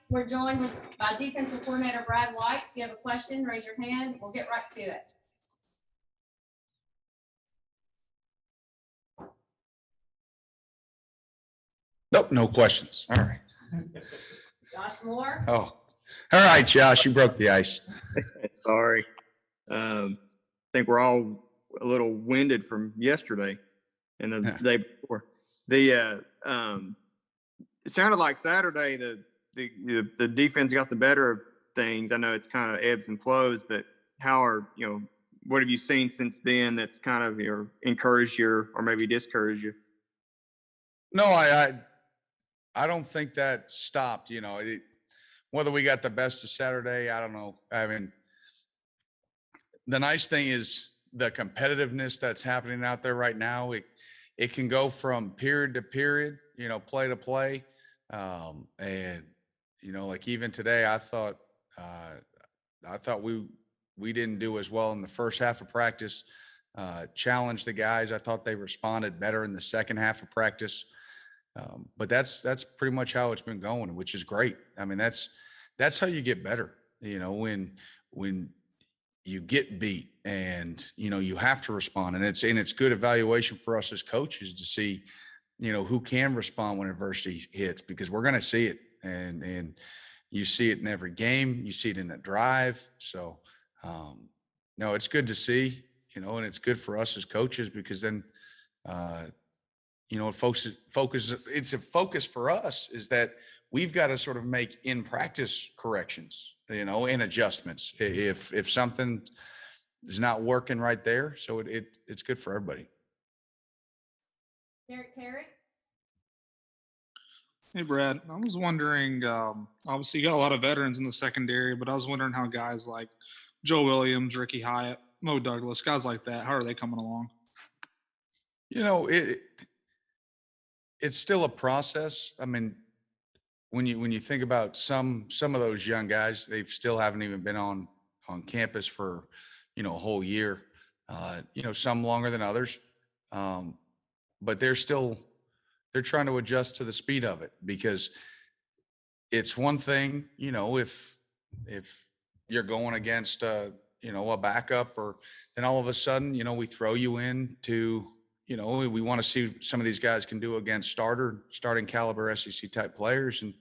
We're joined by defensive coordinator Brad White. If you have a question, raise your hand. We'll get right to it. Nope, no questions. All right. Josh Moore. Oh, all right, Josh, you broke the ice. Sorry. I think we're all a little winded from yesterday and the day before. It sounded like Saturday the defense got the better of things. I know it's kind of ebbs and flows, but what have you seen since then that's kind of encouraged you or maybe discouraged you? No, I don't think that stopped. Whether we got the best of Saturday, I don't know. I mean, the nice thing is the competitiveness that's happening out there right now. It can go from period to period, play to play. And, like even today, I thought we didn't do as well in the first half of practice, challenged the guys. I thought they responded better in the second half of practice. But that's pretty much how it's been going, which is great. I mean, that's how you get better, when you get beat and, you have to respond, and it's good evaluation for us as coaches to see, who can respond when adversity hits, because we're going to see it, and you see it in every game, you see it in a drive. So, no, it's good to see, and it's good for us as coaches, because then, it's a focus for us is that we've got to sort of make in practice corrections, and adjustments if something is not working right there. So it's good for everybody. Derek Terry. Hey, Brad, I was wondering, obviously you got a lot of veterans in the secondary, but I was wondering how guys like Joe Williams, Ricky Hyatt, Mo Douglas, guys like that, how are they coming along? It's still a process. I mean, when you think about some of those young guys, they still haven't even been on campus for, a whole year, some longer than others. But they're trying to adjust to the speed of it, because it's one thing, if you're going against a backup, or then all of a sudden, we throw you into, we want to see some of these guys can do against starting caliber SEC type players. And,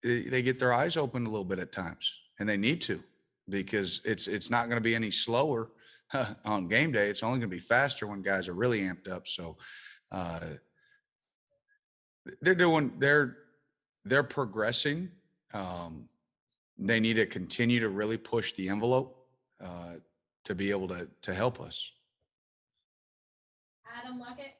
they get their eyes open a little bit at times, and they need to, because it's not going to be any slower on game day. It's only going to be faster when guys are really amped up. So, they're progressing. They need to continue to really push the envelope, to be able to help us. Adam Luckett.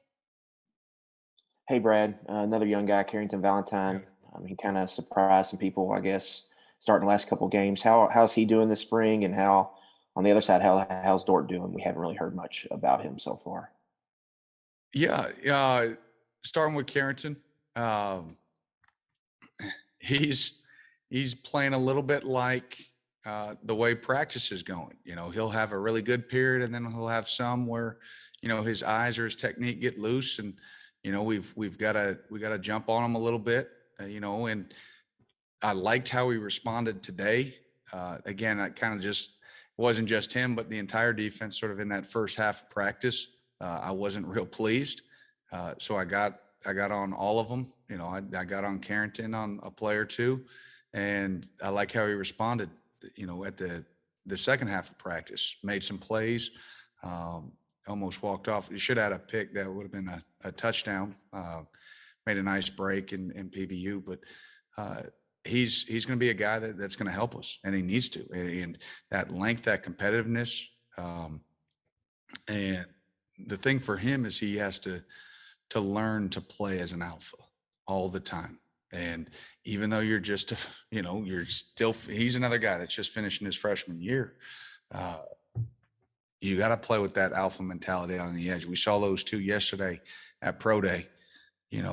Hey, Brad, another young guy, Carrington Valentine. He kind of surprised some people, I guess, starting the last couple of games. How's he doing this spring? And how, on the other side, how's Dort doing? We haven't really heard much about him so far. Yeah. Starting with Carrington, he's playing a little bit like the way practice is going. He'll have a really good period, and then he'll have some where, his eyes or his technique get loose, and we've got to jump on him a little bit. And I liked how he responded today. Again, I kind of just wasn't just him, but the entire defense sort of in that first half of practice. I wasn't real pleased. So I got on all of them. I got on Carrington on a play or two, and I like how he responded, at the second half of practice, made some plays, almost walked off. He should have had a pick that would have been a touchdown, made a nice break in PBU, but he's going to be a guy that's going to help us, and he needs to, and that length, that competitiveness. And the thing for him is he has to learn to play as an alpha all the time. And even though you're just, he's another guy that's just finishing his freshman year. You got to play with that alpha mentality on the edge. We saw those two yesterday at Pro Day,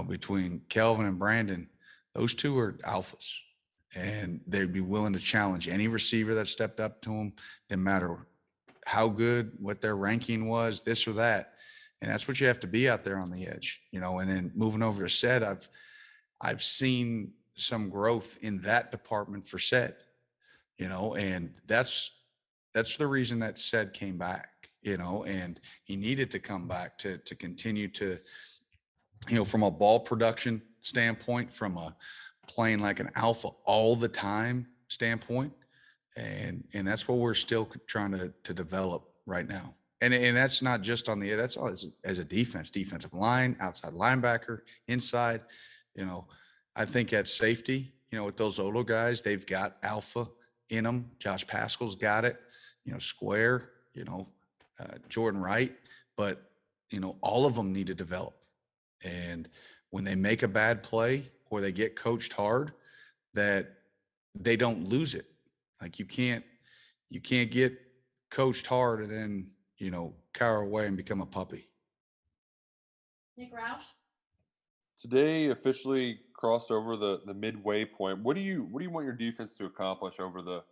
between Kelvin and Brandon. Those two are alphas, and they'd be willing to challenge any receiver that stepped up to them, didn't matter how good, what their ranking was, this or that. And that's what you have to be out there on the edge, and then moving over to set, I've seen some growth in that department for said, and that's the reason that said came back, and he needed to come back to continue to, from a ball production standpoint, from a playing like an alpha all the time standpoint. And that's what we're still trying to develop right now. And that's not just on that's all as a defensive line, outside linebacker, inside, I think at safety, with those older guys, they've got alpha in them. Josh Pascal's got it, Square, Jordan Wright, but, all of them need to develop. And when they make a bad play or they get coached hard, that they don't lose it. Like you can't get coached hard and then, cower away and become a puppy. Nick Roush? Today officially crossed over the midway point. What do you want your defense to accomplish over the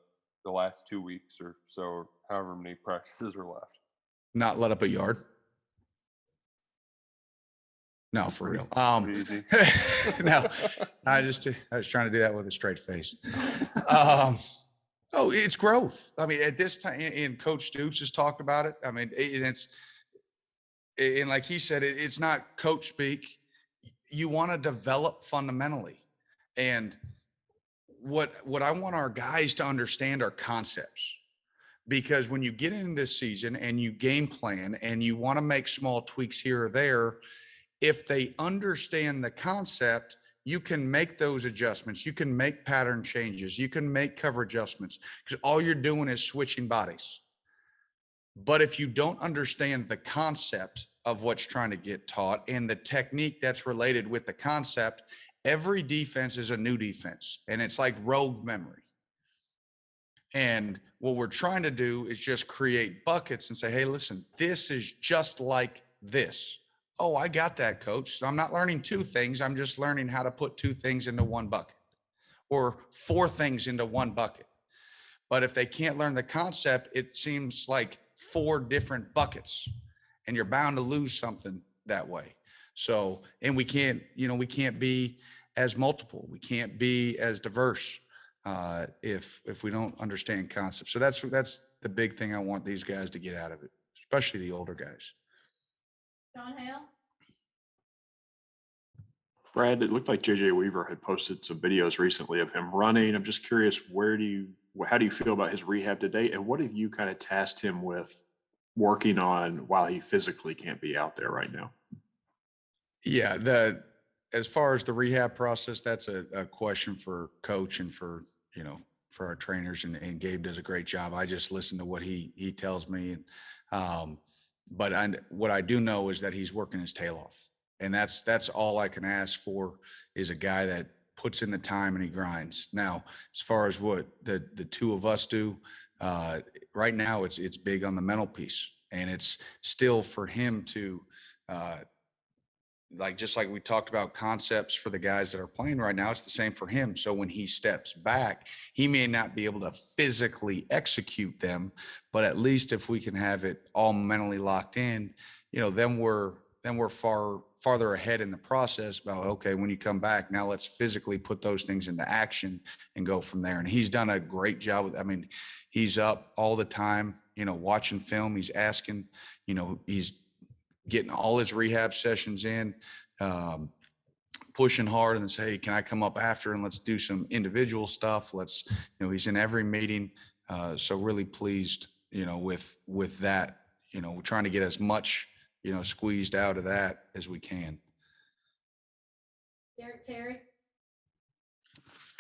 last 2 weeks or so, or however many practices are left? Not let up a yard. No, for real. Easy. No, I was trying to do that with a straight face. Oh, it's growth. I mean, at this time, and Coach Stoops has talked about it. I mean, and like he said, it's not coach speak. You want to develop fundamentally. And what I want our guys to understand are concepts. Because when you get into this season and you game plan and you want to make small tweaks here or there, if they understand the concept, you can make those adjustments. You can make pattern changes. You can make cover adjustments because all you're doing is switching bodies. But if you don't understand the concept of what's trying to get taught and the technique that's related with the concept, every defense is a new defense. And it's like rogue memory. And what we're trying to do is just create buckets and say, hey, listen, this is just like this. Oh, I got that, coach. So I'm not learning two things. I'm just learning how to put two things into one bucket or four things into one bucket. But if they can't learn the concept, it seems like four different buckets and you're bound to lose something that way. So, and we can't be as multiple. We can't be as diverse if we don't understand concepts. So that's the big thing I want these guys to get out of it, especially the older guys. John Hale? Brad, it looked like JJ Weaver had posted some videos recently of him running. I'm just curious, how do you feel about his rehab today? And what have you kind of tasked him with working on while he physically can't be out there right now? Yeah, as far as the rehab process, that's a question for coach and for our trainers, and Gabe does a great job. I just listen to what he tells me. And but what I do know is that he's working his tail off. And that's all I can ask for is a guy that puts in the time and he grinds. Now, as far as what the two of us do, right now it's big on the mental piece, and it's still for him to, just like we talked about concepts for the guys that are playing right now, it's the same for him. So when he steps back, he may not be able to physically execute them, but at least if we can have it all mentally locked in, then we're farther ahead in the process about, okay, when you come back, now let's physically put those things into action and go from there. And he's done a great job with, he's up all the time, watching film, he's asking, he's getting all his rehab sessions in, pushing hard, and then say, hey, can I come up after and let's do some individual stuff. He's in every meeting. So really pleased, with that, we're trying to get as much, squeezed out of that as we can. Derek Terry?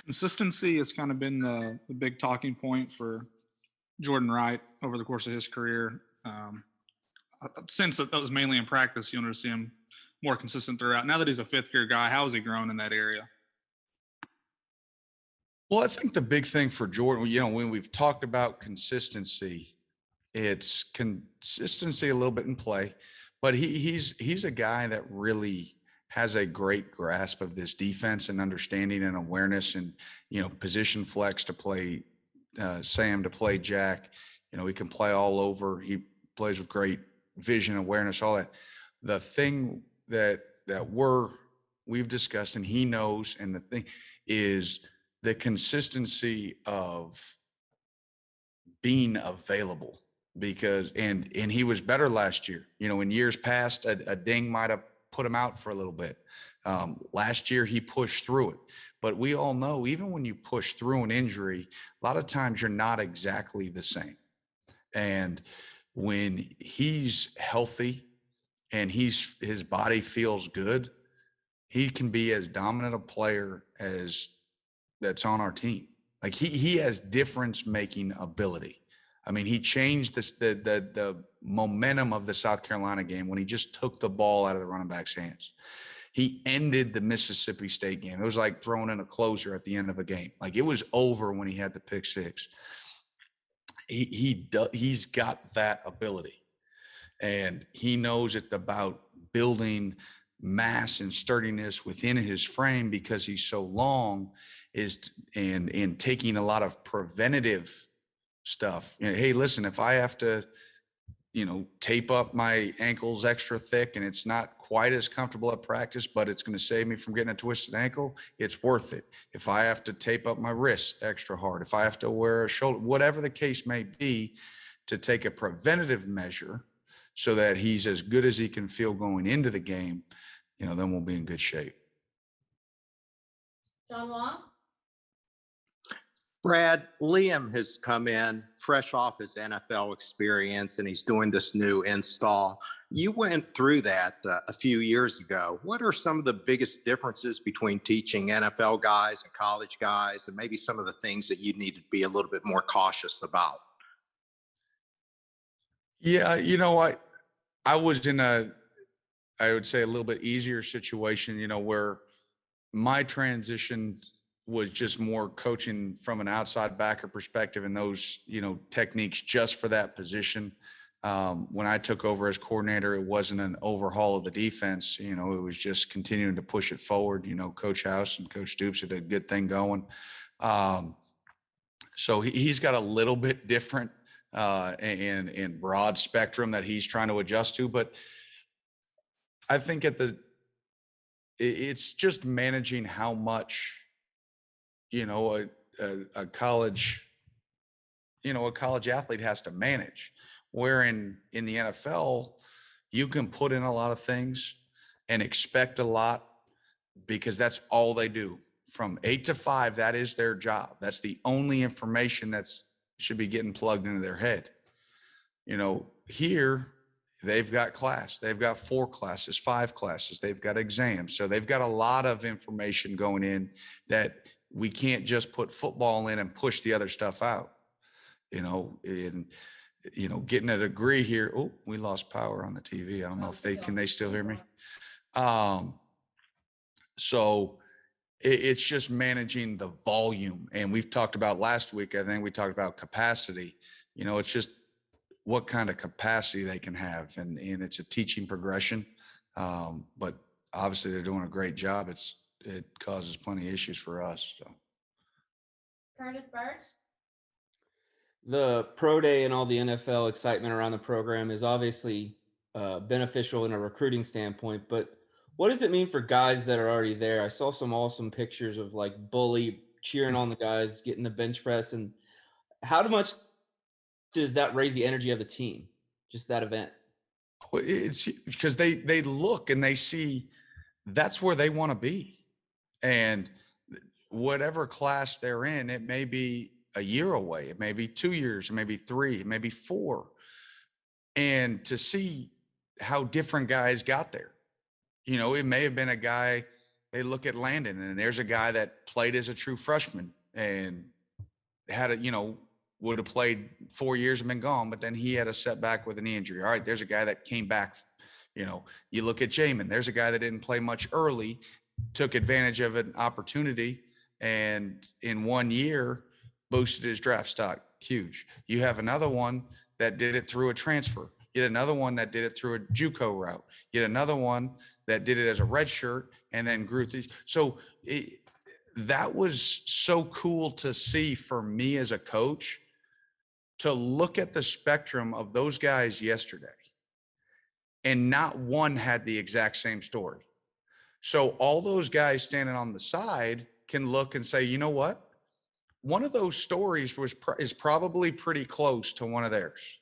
Consistency has kind of been the big talking point for Jordan Wright over the course of his career. Since that was mainly in practice, you want to see him more consistent throughout. Now that he's a fifth year guy, how has he grown in that area? Well, I think the big thing for Jordan, when we've talked about consistency, it's consistency a little bit in play, but he's a guy that really has a great grasp of this defense and understanding and awareness, and, position flex to play Sam, to play Jack. He can play all over. He plays with great vision, awareness, all that. The thing that we've discussed and he knows, and the thing is the consistency of being available, because and he was better last year. You know, in years past, a ding might have put him out for a little bit. Last year he pushed through it, but we all know even when you push through an injury, a lot of times you're not exactly the same. And when he's healthy and his body feels good, he can be as dominant a player as that's on our team. Like he has difference making ability. I mean, he changed the momentum of the South Carolina game when he just took the ball out of the running back's hands. He ended the Mississippi State game. It was like throwing in a closer at the end of a game. Like it was over when he had the pick six. He's got that ability, and he knows it's about building mass and sturdiness within his frame because he's so long, and taking a lot of preventative stuff. You know, hey, listen, if I have to, tape up my ankles extra thick and it's not quite as comfortable at practice, but it's going to save me from getting a twisted ankle, it's worth it. If I have to tape up my wrists extra hard, if I have to wear a shoulder, whatever the case may be, to take a preventative measure so that he's as good as he can feel going into the game, then we'll be in good shape. John Wall? Brad, Liam has come in fresh off his NFL experience and he's doing this new install. You went through that a few years ago. What are some of the biggest differences between teaching NFL guys and college guys, and maybe some of the things that you need to be a little bit more cautious about? Yeah, I was in I would say a little bit easier situation, where my transition was just more coaching from an outside backer perspective and those, techniques just for that position. When I took over as coordinator, it wasn't an overhaul of the defense. It was just continuing to push it forward. Coach House and Coach Stoops had a good thing going. So he's got a little bit different and broad spectrum that he's trying to adjust to. But I think it's just managing how much, a college athlete has to manage, where in the NFL, you can put in a lot of things and expect a lot because that's all they do from 8 to 5. That is their job. That's the only information should be getting plugged into their head. Here they've got class, they've got 4 classes, 5 classes, they've got exams. So they've got a lot of information going in that we can't just put football in and push the other stuff out, getting a degree here. Oh, we lost power on the TV. I don't know if can they still hear me? So it's just managing the volume. And we've talked about last week, I think we talked about capacity. It's just what kind of capacity they can have. And it's a teaching progression. But obviously they're doing a great job. It causes plenty of issues for us. So. Curtis Birch? The pro day and all the NFL excitement around the program is obviously beneficial in a recruiting standpoint, but what does it mean for guys that are already there? I saw some awesome pictures of like Bully cheering on the guys, getting the bench press. And how much does that raise the energy of the team, just that event? Well, it's because they look and they see that's where they want to be. And whatever class they're in, it may be a year away, it may be 2 years, it may be 3, it may be 4. And to see how different guys got there, it may have been a guy, they look at Landon and there's a guy that played as a true freshman and had would have played 4 years and been gone, but then he had a setback with an knee injury. All right, there's a guy that came back. You look at Jamin, there's a guy that didn't play much early, took advantage of an opportunity, and in 1 year boosted his draft stock huge. You have another one that did it through a transfer. You had another one that did it through a JUCO route. You had another one that did it as a red shirt and then grew through. So that was so cool to see for me as a coach, to look at the spectrum of those guys yesterday, and not one had the exact same story. So all those guys standing on the side can look and say, you know what? One of those stories is probably pretty close to one of theirs.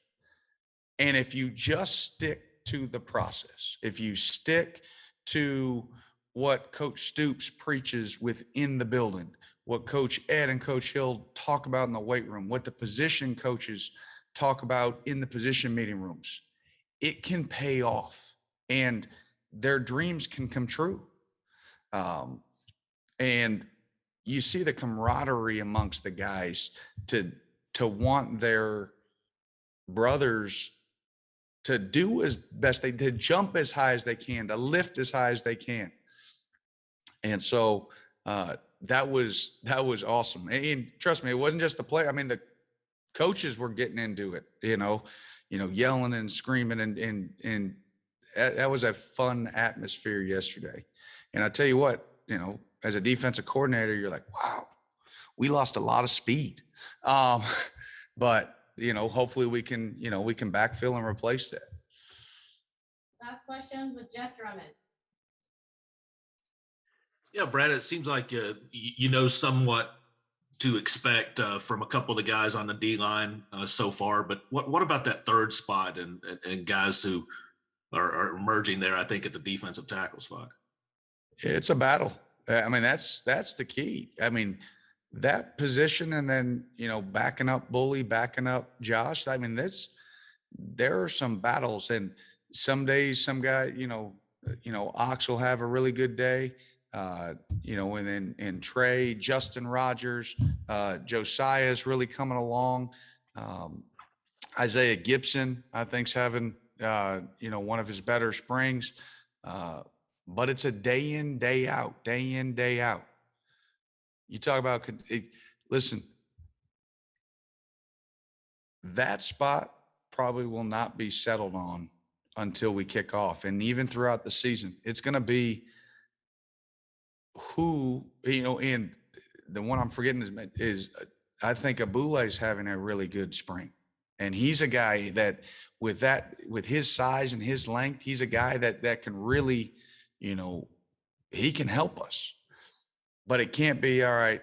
And if you just stick to the process, if you stick to what Coach Stoops preaches within the building, what Coach Ed and Coach Hill talk about in the weight room, what the position coaches talk about in the position meeting rooms, it can pay off and their dreams can come true. And you see the camaraderie amongst the guys to want their brothers to do as best they did, jump as high as they can, to lift as high as they can. And so that was awesome. And trust me, it wasn't just the player. I mean, the coaches were getting into it, yelling and screaming, and that was a fun atmosphere yesterday. And I tell you what, as a defensive coordinator, you're like, wow, we lost a lot of speed. But hopefully we can backfill and replace that. Last question with Jeff Drummond. Yeah, Brad, it seems like you know somewhat to expect from a couple of the guys on the D line so far. But what about that third spot and guys who are emerging there? I think at the defensive tackle spot. It's a battle. I mean, that's the key. I mean, that position, and then backing up Bully, backing up Josh. I mean, there are some battles, and some days some guy, Ox will have a really good day. And then Trey, Justin Rogers, Josiah is really coming along. Isaiah Gibson, I think, is having, one of his better springs. But it's a day in, day out, day in, day out. You talk about, listen, that spot probably will not be settled on until we kick off. And even throughout the season, it's going to be who, and the one I'm forgetting is I think Abule is having a really good spring. And he's a guy that with his size and his length, he's a guy that can really, he can help us. But it can't be, all right,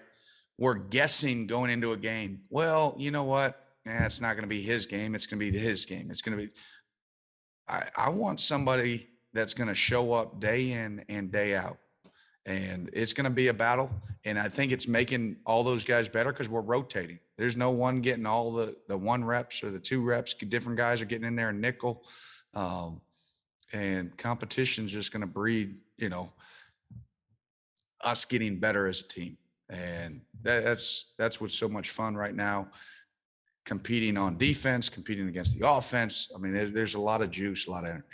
we're guessing going into a game. Well, you know what? It's not going to be his game. It's going to be his game. It's going to be, I want somebody that's going to show up day in and day out. And it's going to be a battle. And I think it's making all those guys better because we're rotating. There's no one getting all the 1 reps or the 2 reps. Different guys are getting in there and nickel. And competition is just going to breed, us getting better as a team. And that's what's so much fun right now. Competing on defense, competing against the offense. I mean, there's a lot of juice, a lot of energy.